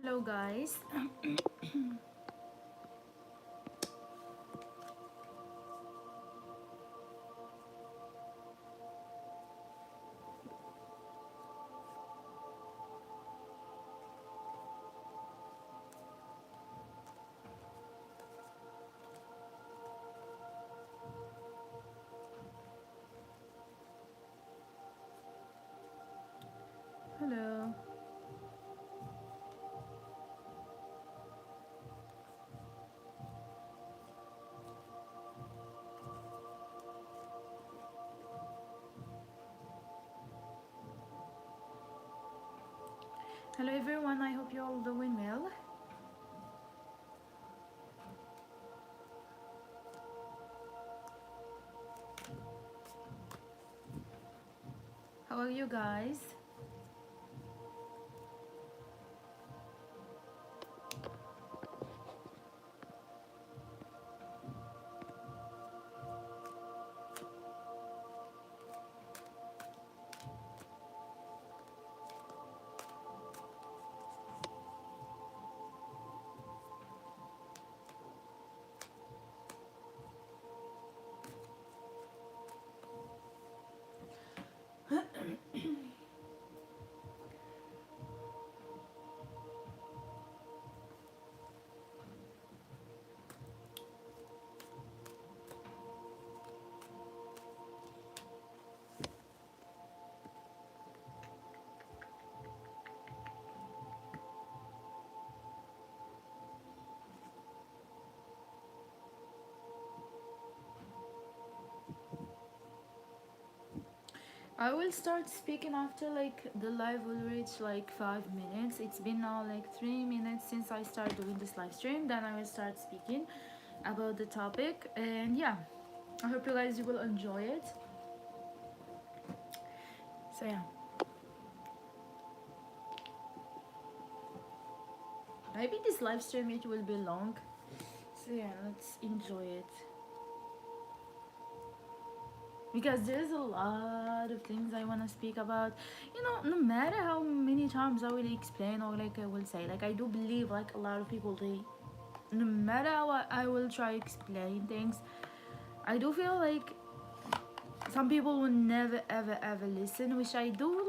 Hello guys. Hello. Hello everyone, I hope you're all doing well. How are you guys? I will start speaking after like the live will reach like 5 minutes. It's been now like 3 minutes since I started doing this live stream. Then I will start speaking about the topic, and yeah, I hope you guys will enjoy it. So yeah, maybe this live stream it will be long. So yeah, let's enjoy it. Because there's a lot of things I want to speak about. No matter how many times I will explain or like I will say, like I do believe like a lot of people they, no matter how I will try explain things, I do feel like some people will never ever listen, which I do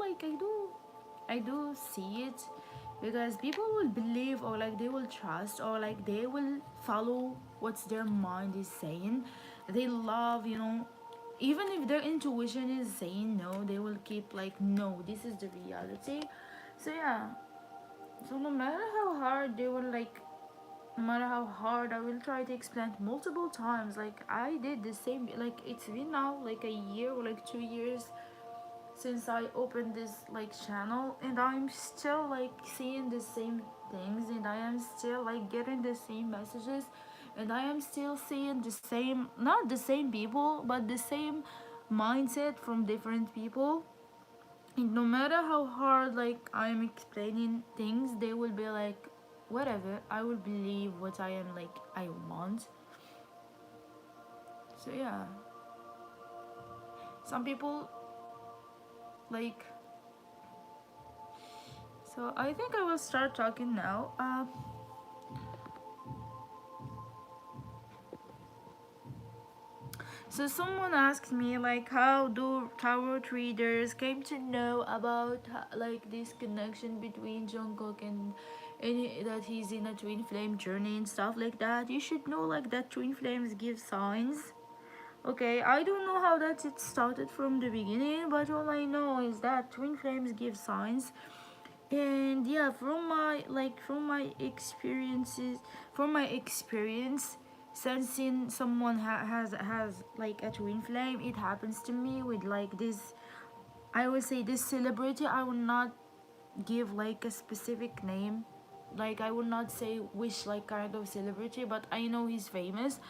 see it, because people will believe or like they will trust or like they will follow what their mind is saying. They love, even if their intuition is saying no, they will keep like no, this is the reality. So yeah, so no matter how hard they will like, no matter how hard I will try to explain multiple times, like I did the same, like it's been now like a year or like 2 years since I opened this like channel, and I'm still like seeing the same things, and I am still like getting the same messages, and I am still seeing the same, not the same people, but the same mindset from different people. And no matter how hard like I'm explaining things, they will be like whatever, I will believe what I am like I want. So yeah, some people like, so I think I will start talking now. So someone asked me like, how do tarot readers came to know about like this connection between Jungkook and that he's in a twin flame journey and stuff like that. You should know like that twin flames give signs. Okay, I don't know how that it started from the beginning, but all I know is that twin flames give signs. And yeah, from my experience, sensing someone has like a twin flame, it happens to me with like this, I would say this celebrity. I will not give like a specific name, like I will not say which like kind of celebrity, but I know he's famous.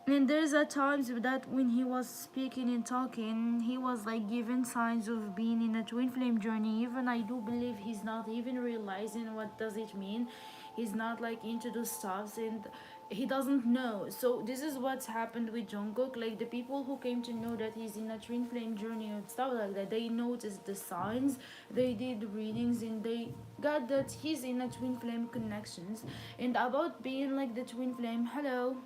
And there's at times that when he was speaking and talking, he was like giving signs of being in a twin flame journey. Even I do believe he's not even realizing what does it mean. He's not like into those stuffs, he doesn't know. So this is what's happened with Jungkook. Like the people who came to know that he's in a twin flame journey and stuff like that, they noticed the signs, they did readings, and they got that he's in a twin flame connections. And about being like the twin flame, hello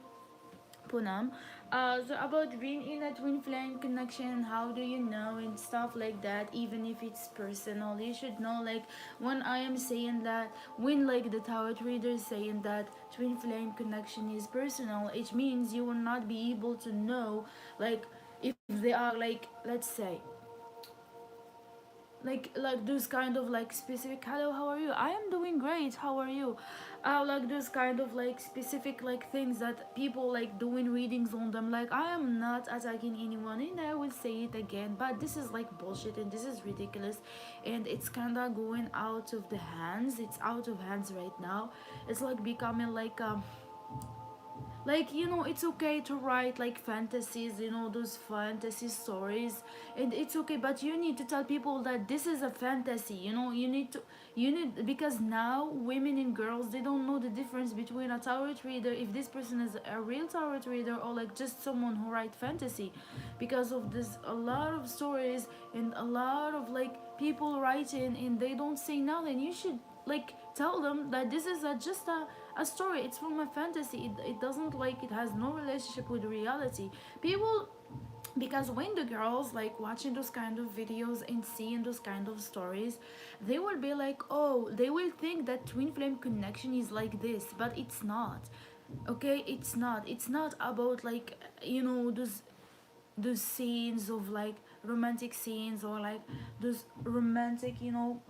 Punam. So about being in a twin flame connection, how do you know and stuff like that? Even if it's personal, you should know. Like when I am saying that, when like the tarot reader is saying that twin flame connection is personal, it means you will not be able to know, like if they are like, let's say, like those kind of like specific, hello, how are you, I am doing great, how are you, like those kind of like specific like things that people like doing readings on them. Like I am not attacking anyone, and I will say it again, but this is like bullshit and this is ridiculous, and it's kind of going out of the hands, it's out of hands right now. It's like becoming like, you know, it's okay to write like fantasies, you know, those fantasy stories, and it's okay, but you need to tell people that this is a fantasy, you know. You need, because now women and girls, they don't know the difference between a tarot reader, if this person is a real tarot reader or like just someone who write fantasy, because of this a lot of stories and a lot of like people writing and they don't say nothing. You should like tell them that this is just a story, it's from a fantasy, it doesn't like, it has no relationship with reality. People, because when the girls like watching those kind of videos and seeing those kind of stories, they will be like, oh, they will think that twin flame connection is like this, but it's not. Okay, it's not about like, you know, those scenes of like romantic scenes or like those romantic, you know,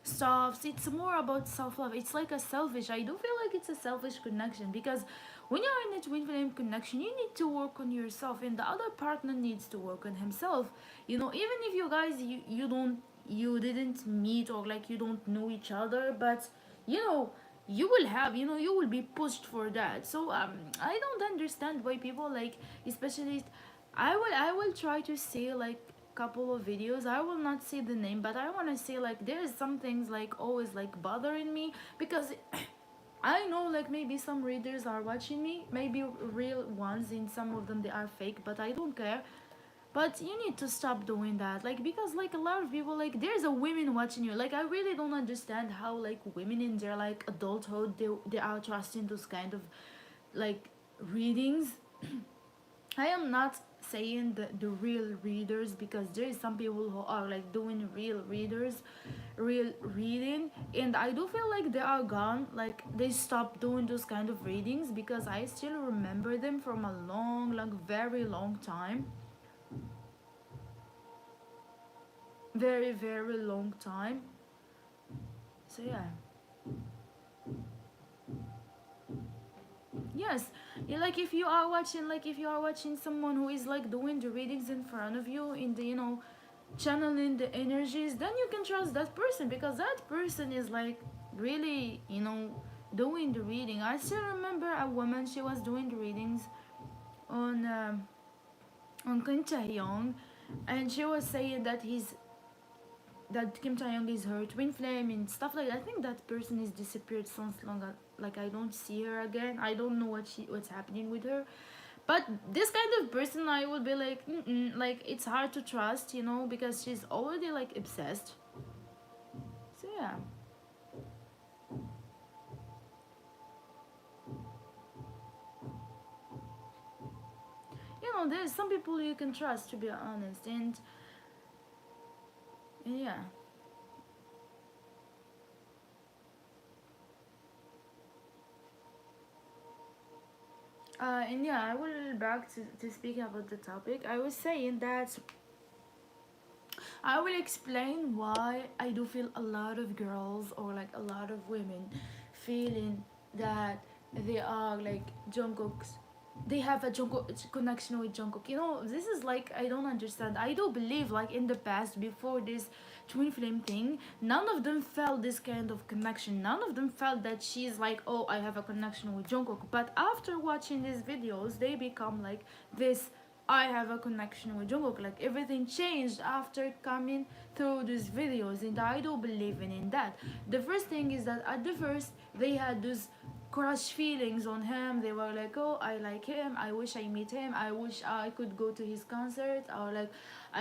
stuffs. It's more about self-love. It's like a selfish, I do feel like it's a selfish connection, because when you're in a twin flame connection, you need to work on yourself and the other partner needs to work on himself. You know, even if you guys, you don't, you didn't meet or like you don't know each other, but you know, you will have, you know, you will be pushed for that. So I don't understand why people like, especially, I will try to say like couple of videos, I will not say the name, but I want to say like there is some things like always like bothering me, because I know like maybe some readers are watching me, maybe real ones, and some of them they are fake, but I don't care. But you need to stop doing that, like, because like a lot of people, like there's a women watching you, like I really don't understand how like women in their like adulthood, they are trusting those kind of like readings. I am not saying the real readers, because there is some people who are like doing real readers, real reading, and I do feel like they are gone, like they stopped doing those kind of readings, because I still remember them from a long, very long time, very long time. So yeah. Yes, yeah, like if you are watching, like if you are watching someone who is like doing the readings in front of you, in the, you know, channeling the energies, then you can trust that person, because that person is like really, you know, doing the reading. I still remember a woman, she was doing the readings on Kim Tae-young, and she was saying that he's, that Kim Tae-young is her twin flame and stuff like that. I think that person is disappeared since long. Like I don't see her again. I don't know what's happening with her. But this kind of person, I would be like, like it's hard to trust, you know, because she's already like obsessed. So yeah, you know, there's some people you can trust, to be honest, and yeah. And yeah, I will back to speaking about the topic. I was saying that I will explain why I do feel a lot of girls or like a lot of women feeling that they are like Jungkook's. They have a Jungkook connection with Jungkook. You know, this is like, I don't understand. I do believe like in the past, before this twin flame thing, none of them felt this kind of connection. None of them felt that she's like, oh, I have a connection with Jungkook. But after watching these videos, they become like this, I have a connection with Jungkook. Like everything changed after coming through these videos, and I do believe in that. The first thing is that at the first they had this crush feelings on him. They were like, oh, I like him, I wish I meet him, I wish I could go to his concert, or like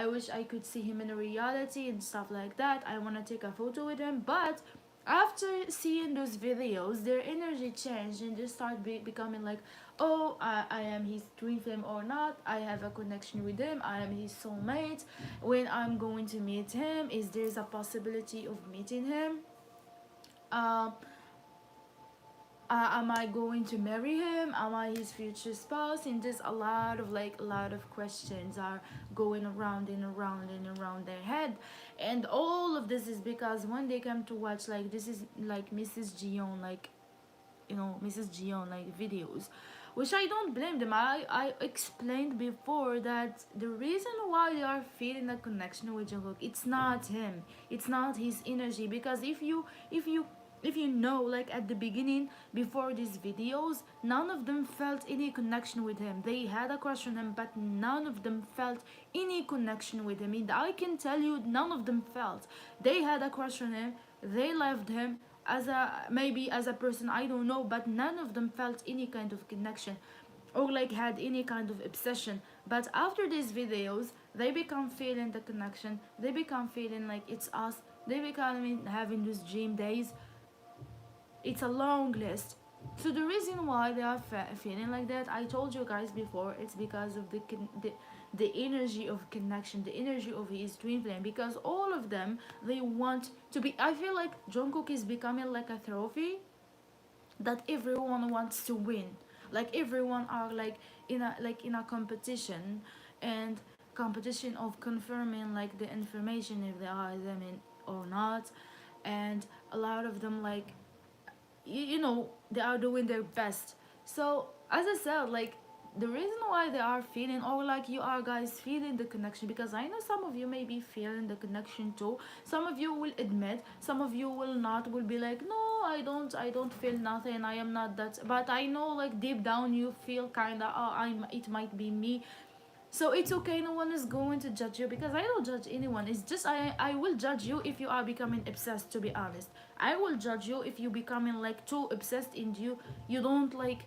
I wish I could see him in reality and stuff like that. I want to take a photo with him. But after seeing those videos, their energy changed and they start becoming like, oh, I am his twin flame or not, I have a connection with him, I am his soulmate. When I'm going to meet him, is there's a possibility of meeting him? um am I going to marry him? Am I his future spouse? And just a lot of questions are going around and around and around their head. And all of this is because when they come to watch, like, this is like Mrs. Jeon, like, Mrs. Jeon, like, videos, which I don't blame them. I explained before that the reason why they are feeling a connection with Jungkook, it's not him, it's not his energy. Because if you know, like, at the beginning, before these videos, none of them felt any connection with him. They had a crush on him, but none of them felt any connection with him. And I can tell you, none of them felt. They had a crush on him, they loved him as a, maybe as a person, I don't know, but none of them felt any kind of connection or like had any kind of obsession. But after these videos, they become feeling the connection, they become feeling like it's us, they become having those dream days. It's a long list. So the reason why they are feeling like that, I told you guys before, it's because of the energy of connection, the energy of his twin flame. Because all of them, they want to be. I feel like Jungkook is becoming like a trophy that everyone wants to win. Like, everyone are like in a competition, and competition of confirming like the information, if they are them in or not. And a lot of them, like, they are doing their best. So as I said, like, the reason why they are feeling, or like you are guys feeling the connection, because I know some of you may be feeling the connection too. Some of you will admit, some of you will not, will be like, no, I don't feel nothing, I am not that. But I know, like, deep down you feel kind of, oh, it might be me. So it's okay, no one is going to judge you, because I don't judge anyone. It's just I will judge you if you are becoming obsessed, to be honest. I will judge you if you becoming like too obsessed, and you don't like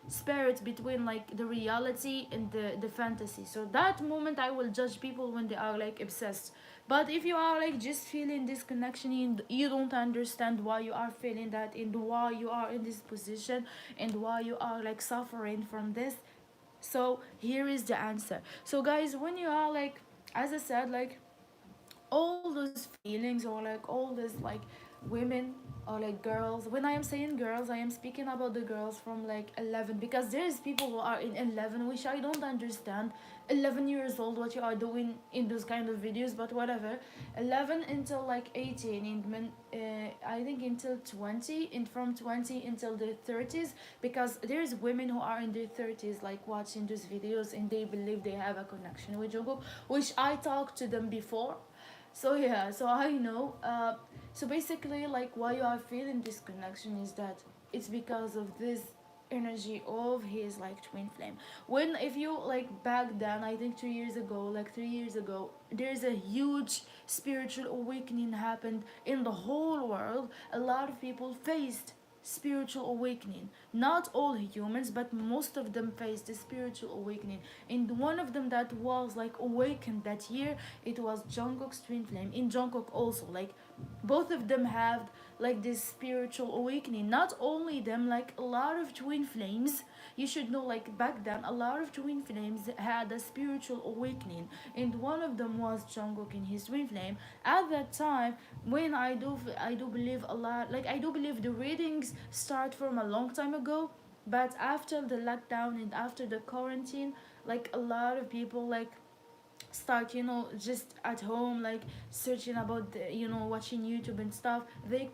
spare it between like the reality and the fantasy. So that moment I will judge people when they are like obsessed. But if you are like just feeling this connection, and you don't understand why you are feeling that, and why you are in this position, and why you are like suffering from this, so here is the answer. So guys, when you are like, as I said, like, all those feelings, or like all these like women, or like girls, when I am saying girls, I am speaking about the girls from like 11, because there is people who are in 11, which I don't understand. 11 years old, what you are doing in those kind of videos, but whatever. 11 until like 18, and I think until 20, and from 20 until the 30s, because there's women who are in their 30s like watching those videos, and they believe they have a connection with Jungkook, which I talked to them before. So yeah, so I know. So basically, like, why you are feeling this connection is that it's because of this energy of his like twin flame. When, if you like back then, I think 2 years ago, like 3 years ago, there's a huge spiritual awakening happened in the whole world. A lot of people faced spiritual awakening. Not all humans, but most of them faced a spiritual awakening. And one of them that was like awakened that year, it was Jungkook's twin flame. In Jungkook also, like, both of them have like this spiritual awakening. Not only them, like a lot of twin flames, you should know, like, back then a lot of twin flames had a spiritual awakening, and one of them was Jungkook in his twin flame. At that time, when I do believe a lot, like, I do believe the readings start from a long time ago. But after the lockdown and after the quarantine, like, a lot of people like start, just at home, like searching about watching YouTube and stuff. They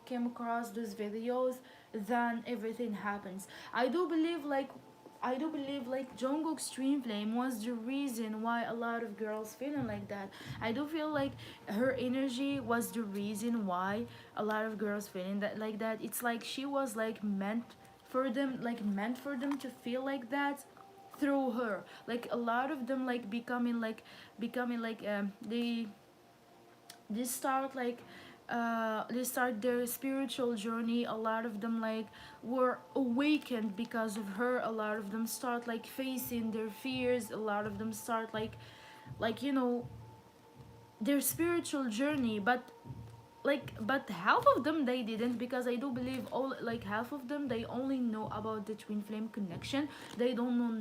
came across those videos, then everything happens. I do believe like Jungkook's stream flame was the reason why a lot of girls feeling like that. I do feel like her energy was the reason why a lot of girls feeling that, like that. It's like she was like meant for them to feel like that through her. Like, a lot of them like becoming like they start like they start their spiritual journey. A lot of them like were awakened because of her. A lot of them start like facing their fears. A lot of them start like you know, their spiritual journey. But half of them they didn't, because I do believe all, like half of them, they only know about the twin flame connection. They don't know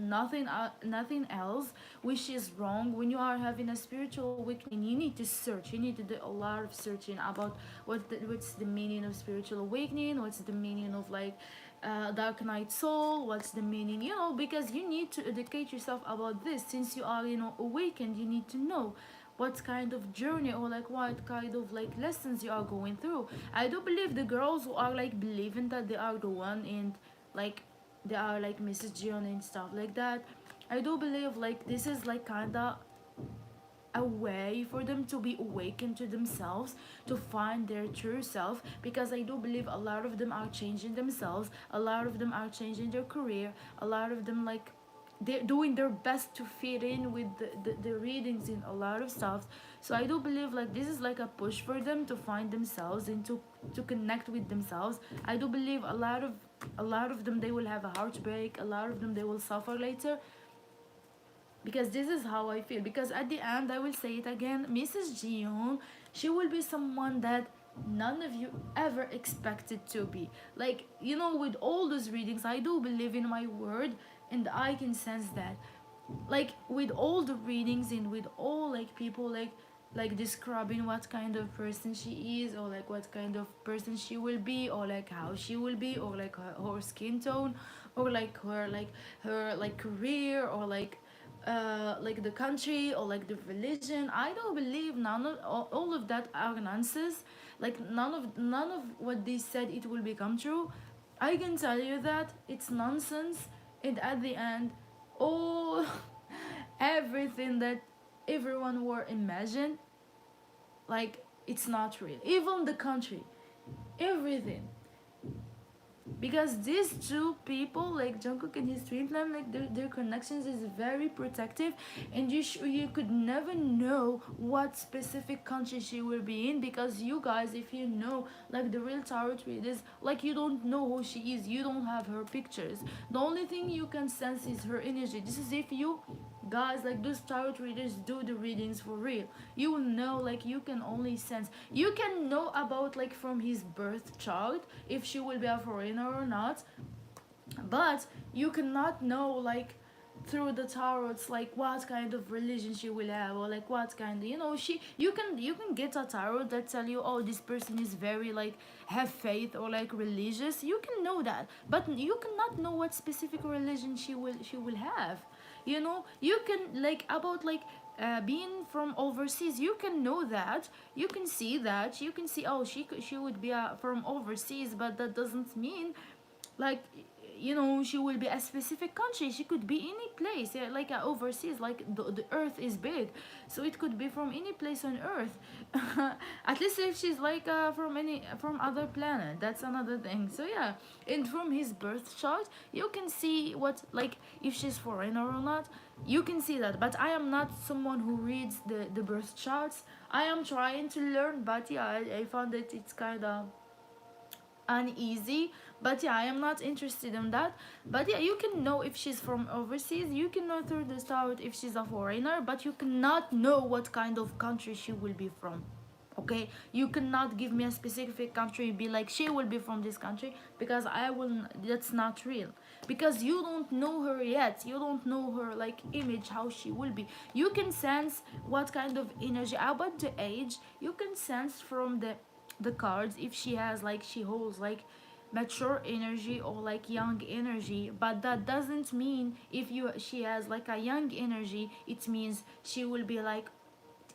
nothing else, which is wrong. When you are having a spiritual awakening, you need to search, you need to do a lot of searching about what's the meaning of spiritual awakening, what's the meaning of like dark night soul, what's the meaning, you know, because you need to educate yourself about this. Since you are, you know, awakened, you need to know what kind of journey or like what kind of like lessons you are going through. I do believe the girls who are like believing that they are the one, and like they are like Mrs. Jeon and stuff like that, I do believe like this is like kinda a way for them to be awakened to themselves, to find their true self, because I do believe a lot of them are changing themselves, a lot of them are changing their career, a lot of them like they're doing their best to fit in with the readings in a lot of stuff. So I do believe like this is like a push for them to find themselves and to connect with themselves. I do believe a lot of them, they will have a heartbreak, a lot of them they will suffer later, because this is how I feel. Because at the end, I will say it again, Mrs. Jeon, she will be someone that none of you ever expected to be. Like, you know, with all those readings, I do believe in my word, and I can sense that. Like with all the readings and with all like people like describing what kind of person she is, or like what kind of person she will be, or like how she will be, or like her skin tone, or like her like career, or like the country, or like the religion. I don't believe none of all of that are nonsense. Like none of what they said it will become true. I can tell you that it's nonsense. And at the end, all everything that everyone were imagined, like it's not real. Even the country, everything, because these two people like Jungkook and his twin flame, like their connections is very protective, and you could never know what specific country she will be in, because you guys, if you know like the real tarot readers, like you don't know who she is, you don't have her pictures, the only thing you can sense is her energy. This is if you guys, like those tarot readers do the readings for real, you will know, like you can only sense, you can know about like from his birth chart if she will be a foreigner or not, but you cannot know like through the tarots like what kind of religion she will have, or like what kind of, you know, you can get a tarot that tell you, oh, this person is very like have faith or like religious, you can know that, but you cannot know what specific religion she will have. You know, you can like about like being from overseas, you can know that, you can see that, you can see, oh, she would be from overseas, but that doesn't mean like, you know, she will be a specific country. She could be any place, yeah, like overseas, like the earth is big, so it could be from any place on earth. At least if she's like from other planet, that's another thing. So yeah, and from his birth chart you can see what, like if she's foreigner or not, you can see that. But I am not someone who reads the birth charts. I am trying to learn, but yeah, I found that it's kind of uneasy. But yeah, I am not interested in that. But yeah, you can know if she's from overseas, you can know through the start if she's a foreigner, but you cannot know what kind of country she will be from. Okay, you cannot give me a specific country, be like she will be from this country, because I will that's not real, because you don't know her yet, you don't know her like image, how she will be. You can sense what kind of energy about the age, you can sense from the cards if she has like she holds like mature energy or like young energy. But that doesn't mean if you she has like a young energy, it means she will be like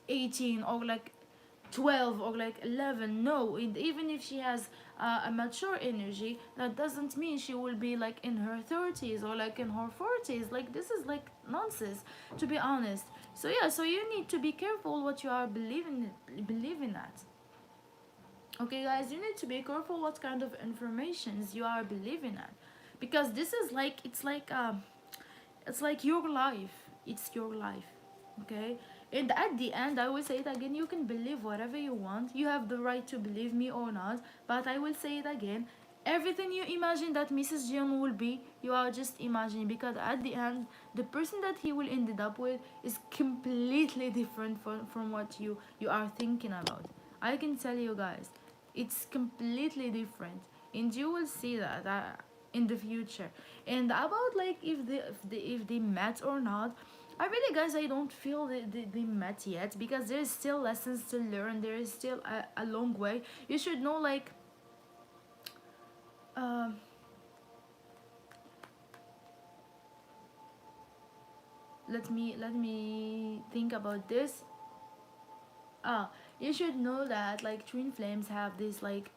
18 or like 12 or like 11. No, and even if she has a mature energy, that doesn't mean she will be like in her 30s or like in her 40s. Like this is like nonsense, to be honest. So yeah, so you need to be careful what you are believing at. Okay guys, you need to be careful what kind of informations you are believing at, because this is like it's like your life, it's your life. Okay, And at the end, I will say it again, you can believe whatever you want. You have the right to believe me or not. But I will say it again. Everything you imagine that Mrs. Jeon will be, you are just imagining, because at the end, the person that he will ended up with is completely different from what you are thinking about. I can tell you guys, it's completely different, and you will see that in the future. And about like if they met or not, I really, guys, I don't feel they met yet, because there's still lessons to learn. There is still a long way. You should know, like, uh, let me think about this. Ah, you should know that like twin flames have this, like,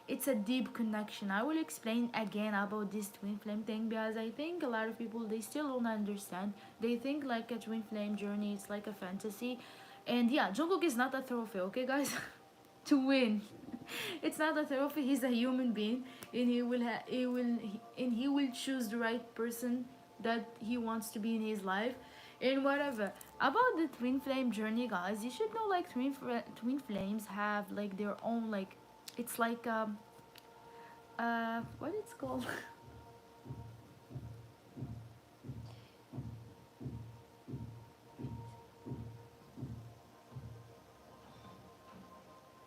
it's a deep connection. I will explain again about this twin flame thing, because I think a lot of people, they still don't understand. They think like a twin flame journey is like a fantasy. And yeah, Jungkook is not a trophy, okay guys? To win. It's not a trophy. He's a human being, and he will choose the right person that he wants to be in his life, and whatever. About the twin flame journey, guys, you should know like twin flames have like their own, like, it's like what it's called.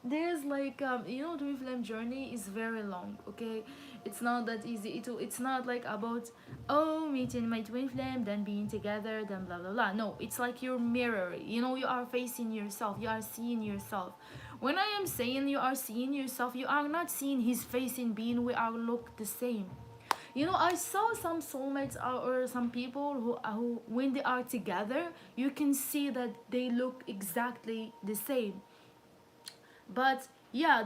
There's like twin flame journey is very long, okay? It's not that easy. It's not like about, oh, meeting my twin flame, then being together, then blah blah blah. No, it's like your mirror. You are facing yourself, you are seeing yourself. When I am saying you are seeing yourself, you are not seeing his face in being we are look the same. I saw some soulmates, or some people who when they are together, you can see that they look exactly the same. But yeah,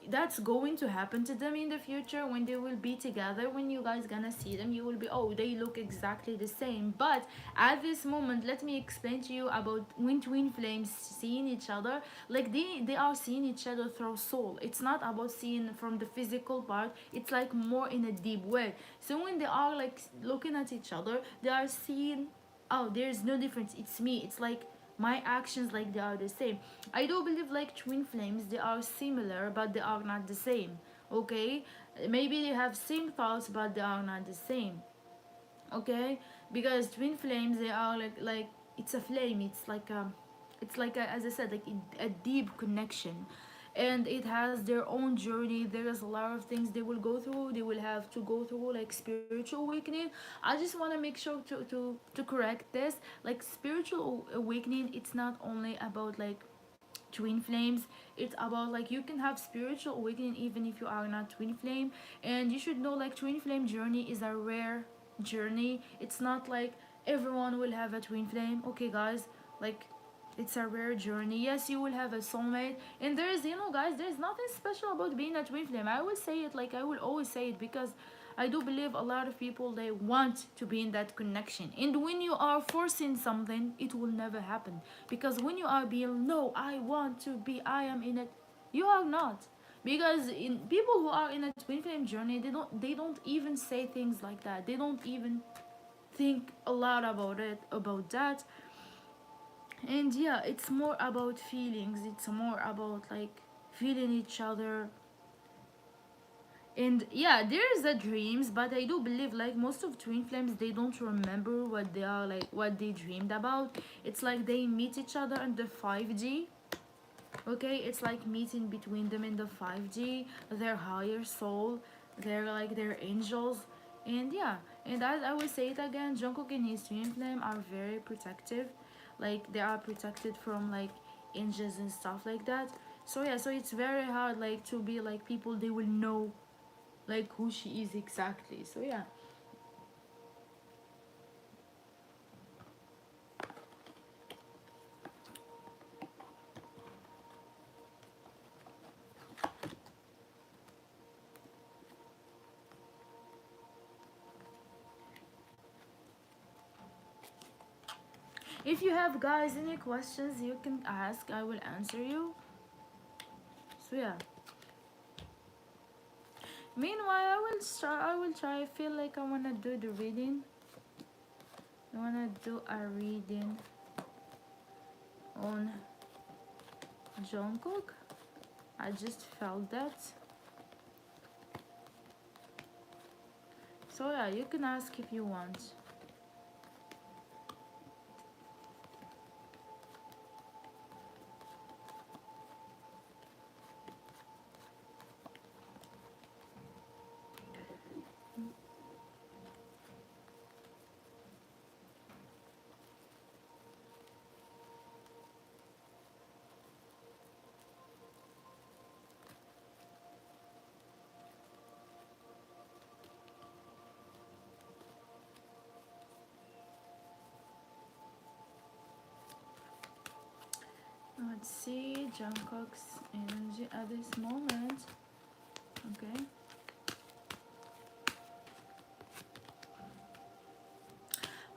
that's going to happen to them in the future when they will be together. When you guys gonna see them, you will be, oh, they look exactly the same. But at this moment, let me explain to you about when twin flames seeing each other. Like, they are seeing each other through soul. It's not about seeing from the physical part. It's like more in a deep way. So when they are like looking at each other, they are seeing, oh, there's no difference, it's me. It's like my actions, like, they are the same. I do believe like twin flames, they are similar but they are not the same. Okay, maybe they have same thoughts but they are not the same. Okay, because twin flames, they are like it's a flame. It's like as I said, like a deep connection, and it has their own journey. There is a lot of things they will go through. They will have to go through like spiritual awakening. I just want to make sure to correct this. Like, spiritual awakening, it's not only about like twin flames. It's about like you can have spiritual awakening even if you are not twin flame. And you should know like twin flame journey is a rare journey. It's not like everyone will have a twin flame, okay guys? Like, it's a rare journey. Yes, you will have a soulmate, and there's, guys, there's nothing special about being a twin flame. I will say it, like, I will always say it, because I do believe a lot of people, they want to be in that connection. And when you are forcing something, it will never happen. Because when you are being, no, I want to be, I am in it, you are not. Because in people who are in a twin flame journey, they don't even say things like that. They don't even think a lot about it, about that. And yeah, it's more about feelings. It's more about like feeling each other. And yeah, there's the dreams, but I do believe like most of twin flames, they don't remember what they are, like what they dreamed about. It's like they meet each other in the 5D. Okay, it's like meeting between them in the 5D, their higher soul, they're like their angels. And yeah, and as I will say it again, Jungkook and his twin flame are very protective. Like, they are protected from like angels and stuff like that. So yeah, so it's very hard like to be like people, they will know like who she is exactly. So yeah. If you have, guys, any questions, you can ask. I will answer you. So yeah. Meanwhile, I will try. I feel like I wanna do the reading. I wanna do a reading. on Jungkook. I just felt that. So yeah, you can ask if you want. Let's see Jungkook's energy at this moment. Okay.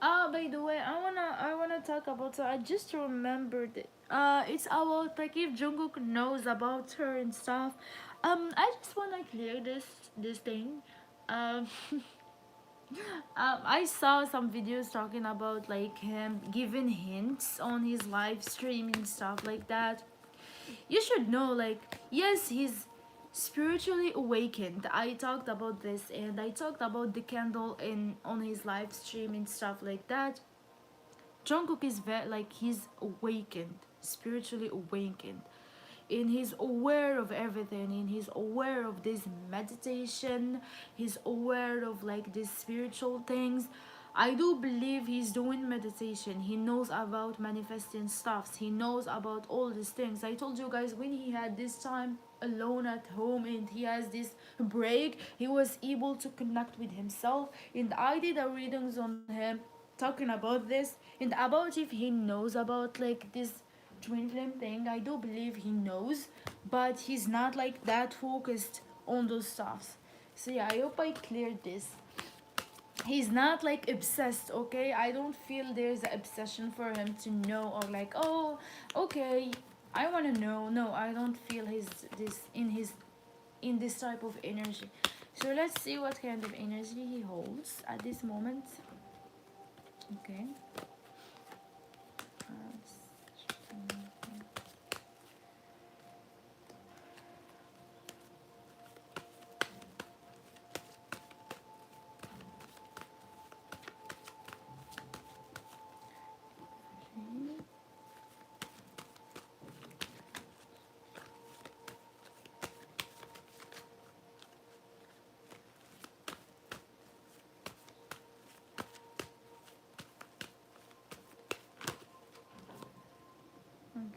Ah, by the way, I wanna talk about. So I just remembered it. It's about like if Jungkook knows about her and stuff. I just wanna clear this thing. Um, I saw some videos talking about like him giving hints on his live stream and stuff like that. You should know, like, yes, he's spiritually awakened. I talked about this, and I talked about the candle in on his live stream and stuff like that. Jungkook is very like he's awakened, spiritually awakened, and he's aware of everything, and he's aware of this meditation, he's aware of like these spiritual things. I do believe he's doing meditation, he knows about manifesting stuffs, he knows about all these things. I told you guys when he had this time alone at home and he has this break, he was able to connect with himself, and I did a readings on him talking about this and about if he knows about like this twin flame thing. I do believe he knows, but he's not like that focused on those stuffs. So yeah, I hope I cleared this. He's not like obsessed, okay? I don't feel there's an obsession for him to know, or like, oh, okay, I want to know. No, I don't feel his in this type of energy. So let's see what kind of energy he holds at this moment. Okay.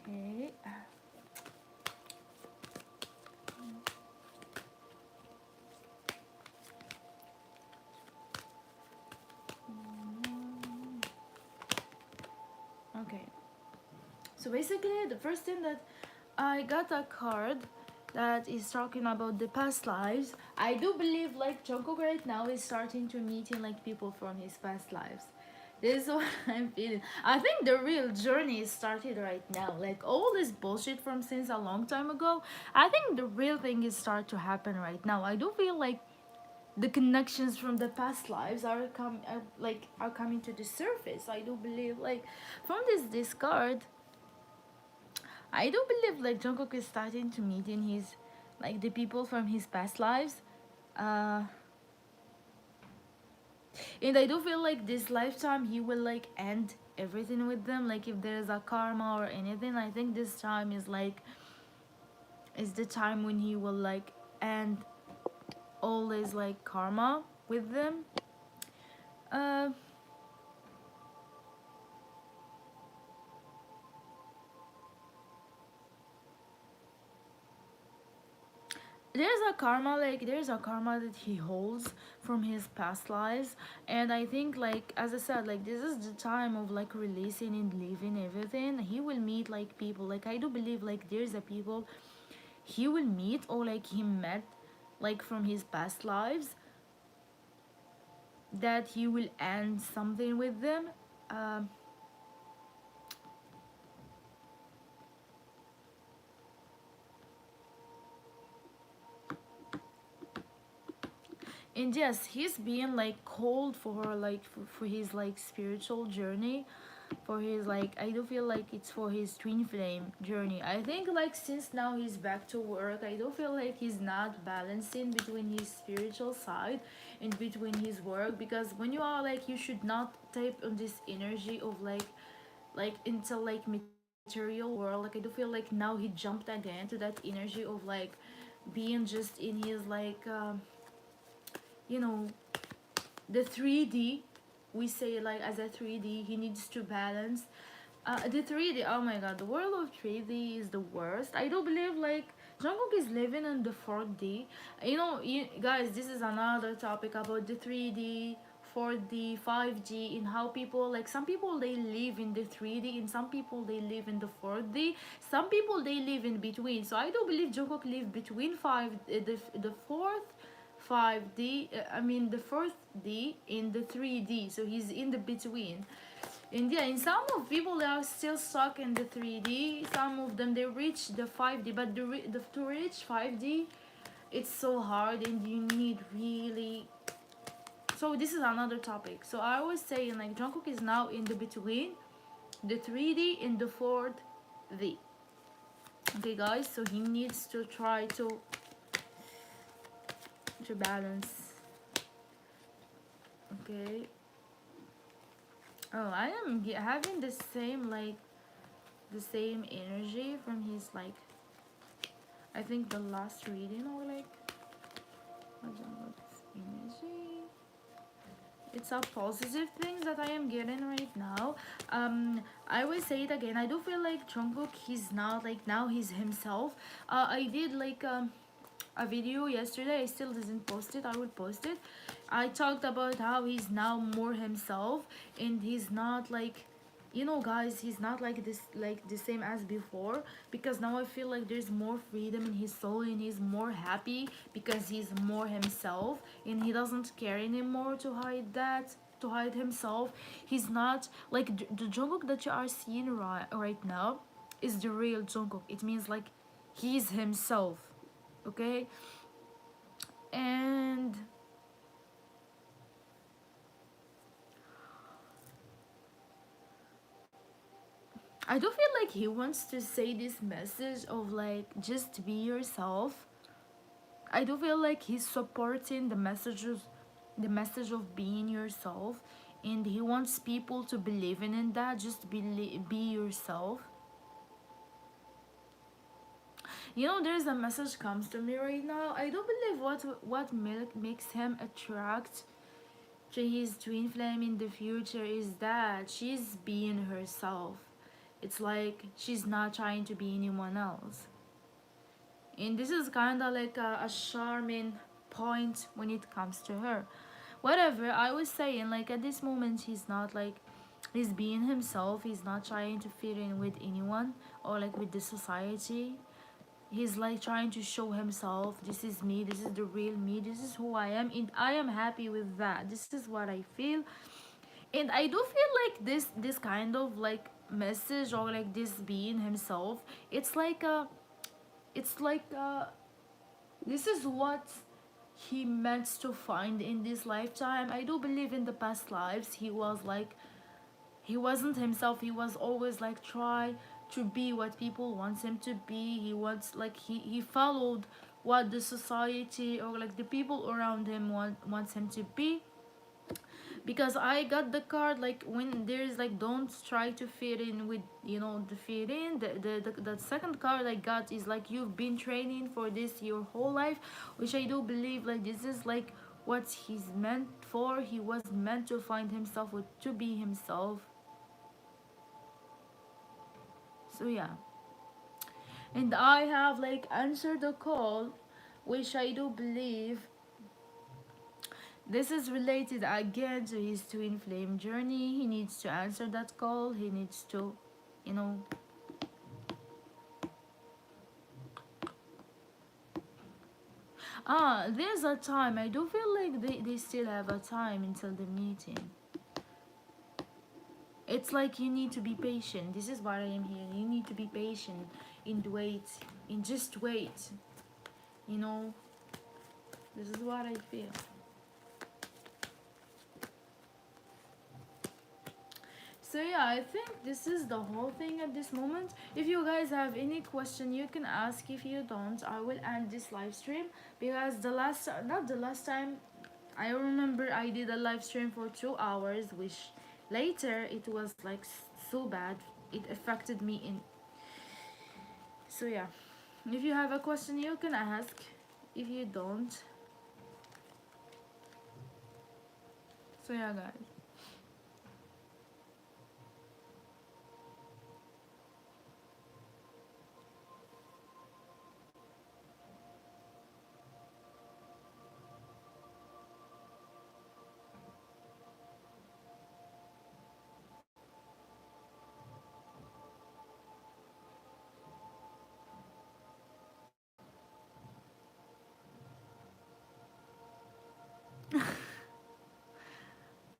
Okay. Okay. So basically, the first thing that I got a card that is talking about the past lives. I do believe like Jungkook right now is starting to meeting like people from his past lives. This is what I'm feeling. I think the real journey is started right now. Like all this bullshit from since a long time ago, I think the real thing is start to happen right now. I do feel like the connections from the past lives are coming to the surface. I do believe like from this card, I do believe like Jungkook is starting to meet in his like the people from his past lives. Uh and I do feel like this lifetime he will like end everything with them. Like if there is a karma or anything, I think this time is the time when he will like end all his like karma with them. Uh there's a karma that he holds from his past lives, and I think like as I said, like this is the time of like releasing and leaving everything. He will meet like people, like I do believe like there's a people he will meet or like he met like from his past lives that he will end something with them. um and yes, he's being like called for like for his like spiritual journey. for his like, I do feel like it's for his twin flame journey. I think like since now he's back to work, I do feel like he's not balancing between his spiritual side and between his work, because when you are like, you should not type on this energy of like into like material world. Like I do feel like now he jumped again to that energy of like being just in his like you know, the 3D. We say like as a 3D, he needs to balance the 3D. Oh my god, the world of 3D is the worst. I do believe like Jungkook is living in the 4D. You know, you guys, this is another topic about the 3D, 4D, 5G, and how people like, some people they live in the 3D and some people they live in the 4D. Some people they live in between. So I do believe Jungkook live between the fourth 5D, I mean the fourth D in the 3D. So he's in the between. And yeah, and some of people they are still stuck in the 3D. Some of them they reach the 5D, but to reach 5D, it's so hard and you need really. So this is another topic. So I was saying like Jungkook is now in the between, the 3D and the 4D. Okay, guys. So he needs to try to balance. Okay. Oh, I am having the same like the same energy from his like, I think the last reading, or like I don't know what's energy. It's a positive things that I am getting right now. I will say it again. I do feel like Jungkook, he's not like, now he's himself. I did like a video yesterday. I still didn't post it. I will post it. I talked about how he's now more himself, and he's not like, you know, guys, he's not like this, like the same as before, because now I feel like there's more freedom in his soul and he's more happy because he's more himself and he doesn't care anymore to hide that, to hide himself. He's not like the Jungkook that you are seeing right now is the real Jungkook. It means like he's himself. Okay. And I do feel like he wants to say this message of like, just be yourself. I do feel like he's supporting the message of being yourself, and he wants people to believe in that. Just be yourself. You know, there's a message comes to me right now. I do believe what makes him attract to his twin flame in the future is that she's being herself. It's like she's not trying to be anyone else. And this is kind of like a charming point when it comes to her. Whatever, I was saying, like at this moment, he's not like, he's being himself. He's not trying to fit in with anyone or like with the society. He's like trying to show himself, this is me, this is the real me, this is who I am, and I am happy with that. This is what I feel. And I do feel like this kind of like message, or like this being himself, it's like a, it's like this is what he meant to find in this lifetime. I do believe in the past lives he was like, he wasn't himself. He was always like try to be what people wants him to be. He wants like he followed what the society or like the people around him wants him to be. Because I got the card like, when there's like, don't try to fit in with, you know, the fit in, the second card I got is like, you've been training for this your whole life, which I do believe like this is like what he's meant for. He was meant to find himself, with to be himself. So yeah, and I have like answered the call, which I do believe this is related again to his twin flame journey. He needs to answer that call. He needs to, you know, there's a time. I do feel like they still have a time until the meeting. It's like you need to be patient. This is what I am hearing. You need to be patient and wait, and just wait. You know, this is what I feel. So yeah, I think this is the whole thing at this moment. If you guys have any question, you can ask. If you don't, I will end this live stream, because the last, not the last time, I remember I did a live stream for 2 hours, which later it was like so bad. It affected me in. So yeah, if you have a question, you can ask. If you don't, so yeah, guys.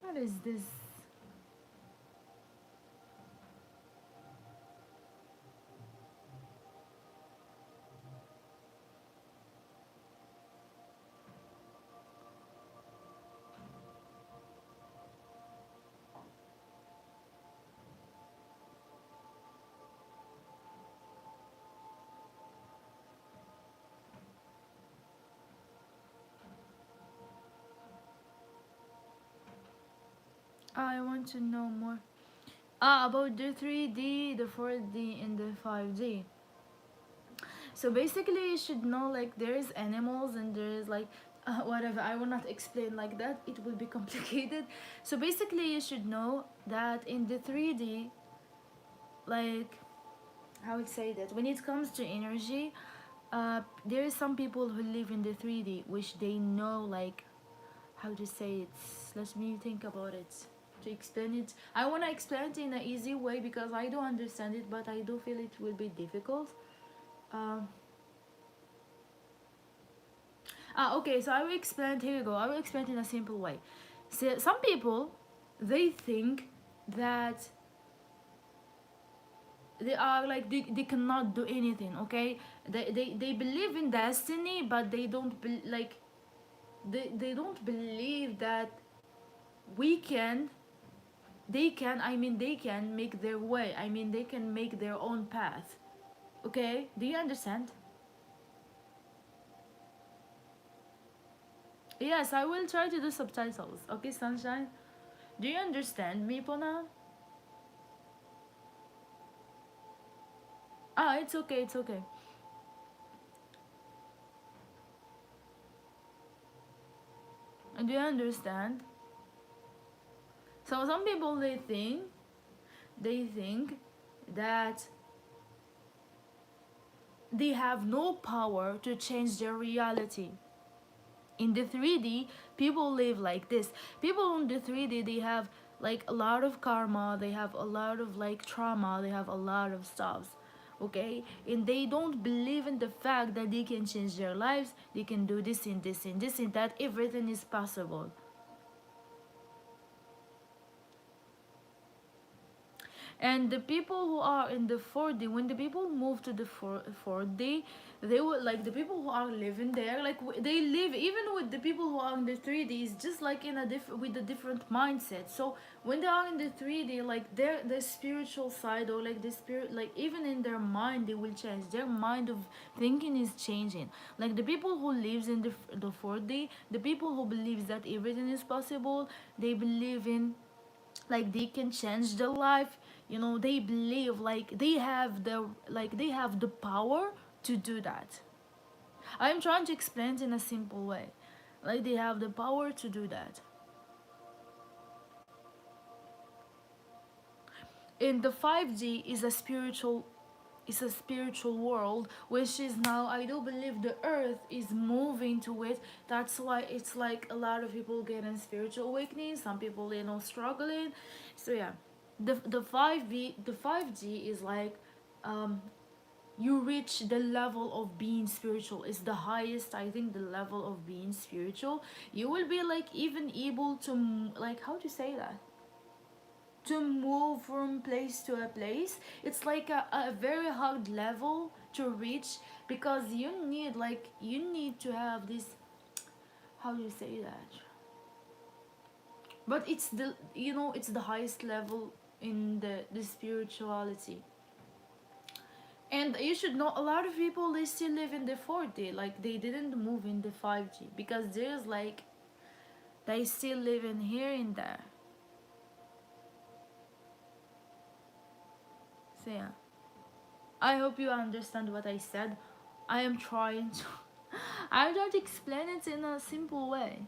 What is this? I want to know more. About the 3D, the 4D, and the 5D. So basically, you should know like there's animals and there's like whatever. I will not explain like that. It will be complicated. So basically, you should know that in the 3D, like how would say that when it comes to energy, there is some people who live in the 3D, which they know like how to say it. Let me think about it to explain it. I want to explain it in an easy way because I don't understand it, but I do feel it will be difficult. Um, okay, so I will explain it. Here you go. I will explain it in a simple way. So some people, they think that they are like they cannot do anything. Okay, they believe in destiny, but they don't like they don't believe that we can they can I mean they can make their way. I mean they can make their own path. Okay, do you understand? Yes, I will try to do subtitles. Okay, sunshine, do you understand me, Pona? It's okay, it's okay. Do you understand? So some people they think that they have no power to change their reality. In the 3D, people live like this. People in the 3D, they have like a lot of karma, they have a lot of like trauma, they have a lot of stuff. Okay, and they don't believe in the fact that they can change their lives, they can do this and this and this and that, everything is possible. And the people who are in the 4D, when the people move to the 4D, they will like the people who are living there, like they live even with the people who are in the 3D is just like in a with a different mindset. So when they are in the 3D, like their spiritual side or like the spirit, like even in their mind, they will change. Their mind of thinking is changing. Like the people who lives in the 4D, the people who believes that everything is possible, they believe in like they can change their life, they believe like they have the power to do that. I'm trying to explain it in a simple way, like they have the power to do that. In the 5G is a spiritual world, which is now I do believe the earth is moving to it. That's why it's like a lot of people getting spiritual awakening, some people struggling. So yeah, the 5G is like um you reach the level of being spiritual is the highest. I think the level of being spiritual, you will be like even able to like how to say that, to move from place to a place. It's like a very hard level to reach, because you need to have this, how do you say that, but it's the highest level in the spirituality. And you should know, a lot of people, they still live in the 4D, like they didn't move in the 5G, because there's like, they still live in here and there. So yeah, I hope you understand what I said. I am trying to I'm trying to explain it in a simple way.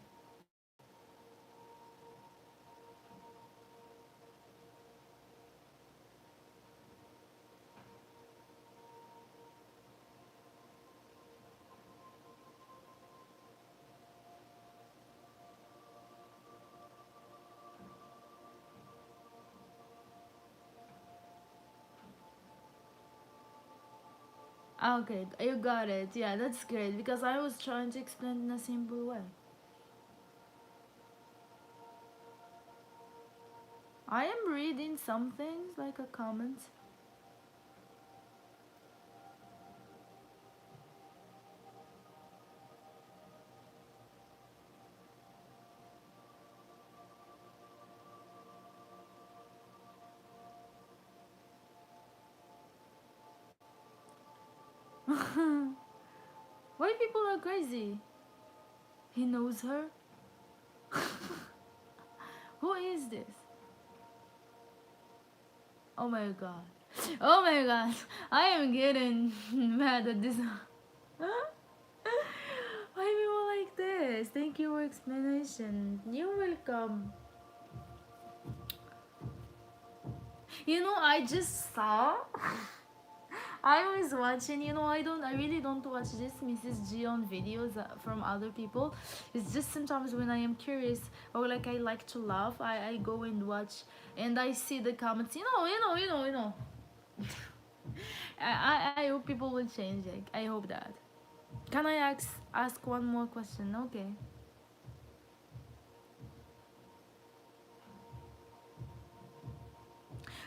Okay, you got it. Yeah, that's great, because I was trying to explain in a simple way. I am reading some things like a comment. Why people are crazy? He knows her? Who is this? Oh my god. Oh my god. I am getting mad at this. Why people like this? Thank you for explanation. You're welcome. You know, I just saw. I was watching, I really don't watch this Mrs. Jeon videos from other people. It's just sometimes when I am curious, or like I like to laugh, I go and watch, and I see the comments, I hope people will change it. I hope that. Can I ask one more question? Okay.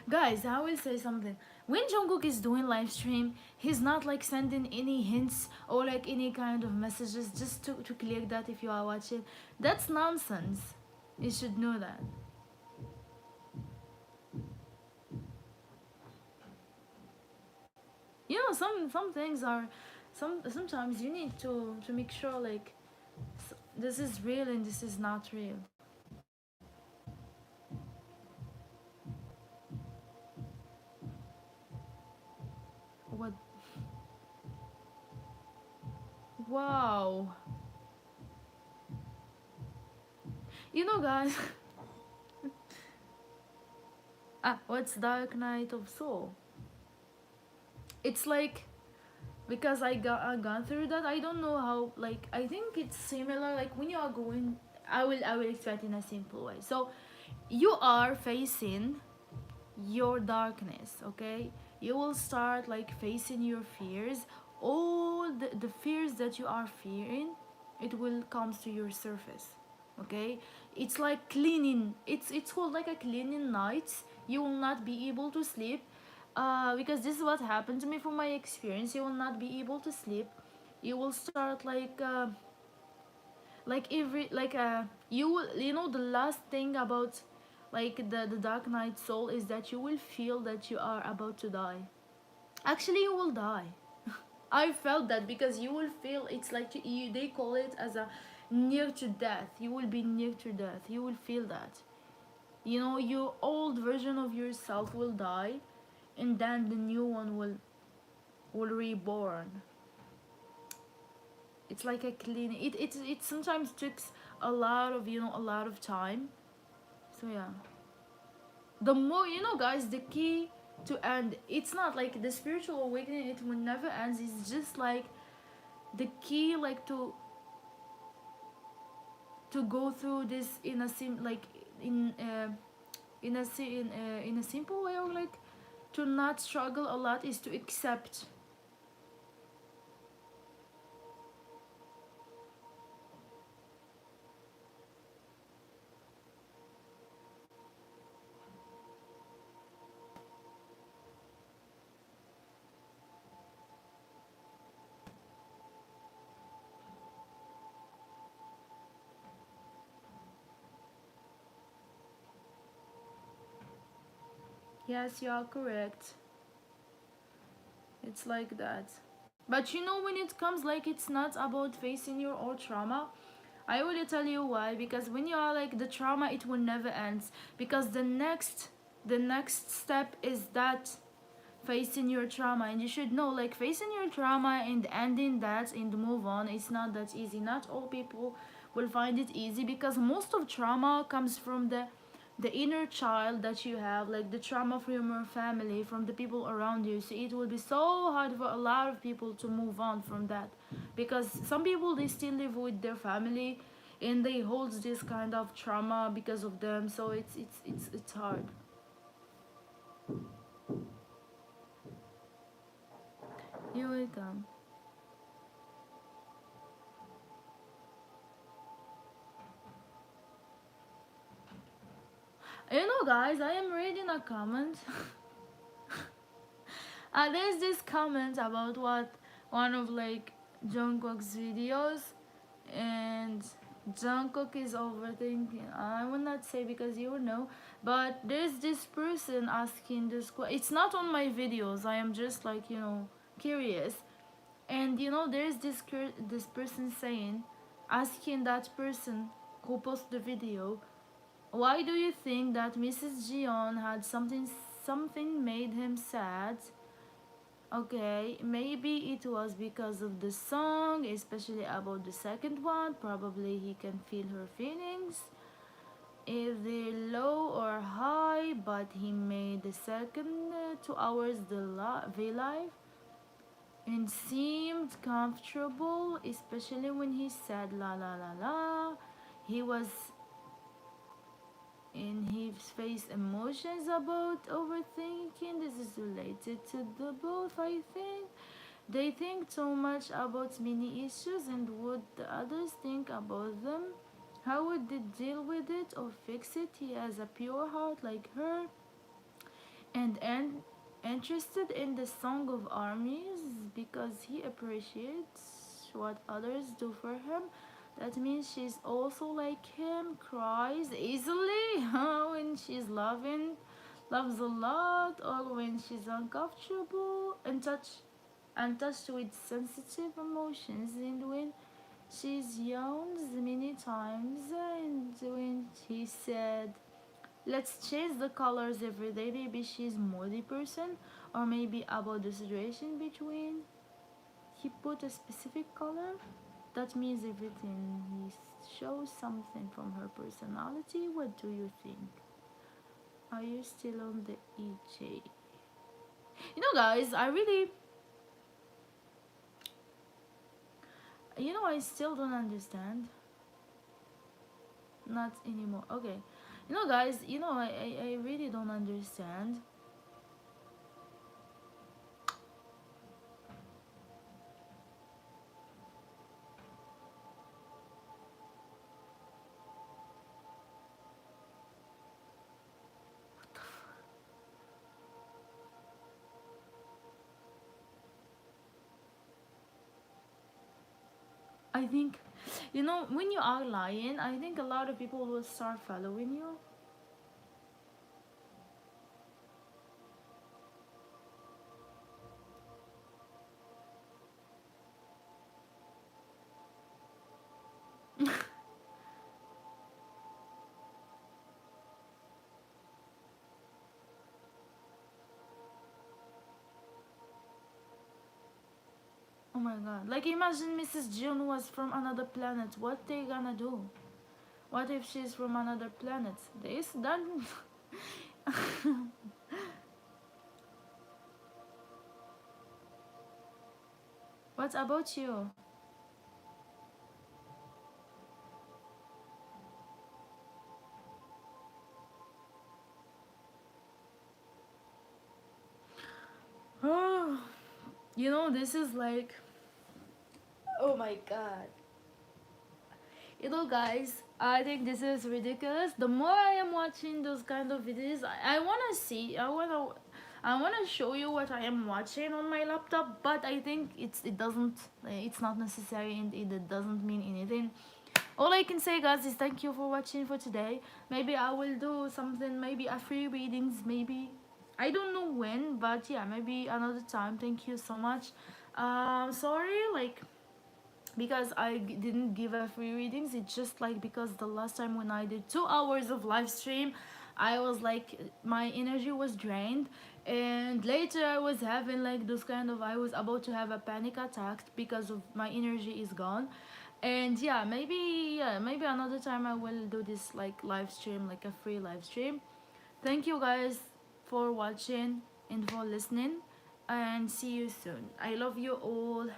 Guys, I will say something. When Jungkook is doing live stream, he's not like sending any hints or like any kind of messages just to click that if you are watching. That's nonsense. You should know that. Some things are sometimes you need to make sure like this is real and this is not real. What? Wow. Guys. What's Dark Night of Soul? It's like, because I gone through that. I don't know how, like I think it's similar, like when you are going, I will explain it in a simple way. So you are facing your darkness, okay? You will start like facing your fears. All the fears that you are fearing, it will comes to your surface, okay? It's like cleaning, it's called like a cleaning night. You will not be able to sleep, because this is what happened to me from my experience. You will not be able to sleep. You will start like every like you will, the last thing about like the dark night soul is that you will feel that you are about to die. Actually, you will die. I felt that, because you will feel it's like they call it as a near to death. You will be near to death. You will feel that. Your old version of yourself will die, and then the new one will reborn. It's like a clean. It sometimes takes a lot of time. So yeah, the more guys, the key to end, it's not like the spiritual awakening, it will never end. It's just like the key, like to go through this in a in in a simple way, or like to not struggle a lot, is to accept. Yes, you are correct. It's like that. But you know, when it comes, like, it's not about facing your old trauma. I will tell you why. Because when you are like the trauma, it will never end. Because the next step is that facing your trauma, and you should know, like, facing your trauma and ending that and move on, it's not that easy. Not all people will find it easy, because most of trauma comes from the inner child that you have, like the trauma from your family, from the people around you. So it will be so hard for a lot of people to move on from that, because some people, they still live with their family and they hold this kind of trauma because of them. So it's hard. You're welcome. You know, guys, I am reading a comment. There's this comment about what one of like Jungkook's videos, and Jungkook is overthinking. I will not say because you will know, but there's this person asking this question. It's not on my videos. I am just like, curious, and there's this person saying, asking that person who posted the video, why do you think that Mrs. Jeon had something made him sad? Okay, maybe it was because of the song, especially about the second one. Probably he can feel her feelings, if they're low or high, but he made the second 2 hours the live and seemed comfortable, especially when he said la la la la. He was in his face emotions about overthinking. This is related to the both, I think. They think too much about many issues, and what the others think about them. How would they deal with it or fix it? He has a pure heart like her, and interested in the song of armies because he appreciates what others do for him. That means she's also like him, cries easily when she's loves a lot, or when she's uncomfortable, and touched with sensitive emotions, and when she's yawns many times, and when he said, let's change the colors every day. Maybe she's moody person, or maybe about the situation between. He put a specific color. That means everything. He shows something from her personality. What do you think? Are you still on the EJ? Guys, I still don't understand. Not anymore. Okay. Guys, I really don't understand. I think, when you are lying, I think a lot of people will start following you. Oh my god. Like, imagine Mrs. June was from another planet. What they gonna do? What if she's from another planet? This, that. What about you? Oh, this is like, oh my god. Guys, I think this is ridiculous. The more I am watching those kind of videos, I wanna see, I wanna show you what I am watching on my laptop, but I think it's not necessary, and it doesn't mean anything. All I can say, guys, is thank you for watching for today. Maybe I will do something, maybe a free readings, maybe I don't know when, but yeah, maybe another time. Thank you so much. Sorry, like because didn't give a free readings. It's just like because the last time when I did 2 hours of live stream, I was like my energy was drained, and later I was having like those kind of, I was about to have a panic attack because of my energy is gone. And yeah, maybe another time I will do this like live stream, like a free live stream. Thank you guys for watching and for listening, and see you soon. I love you all.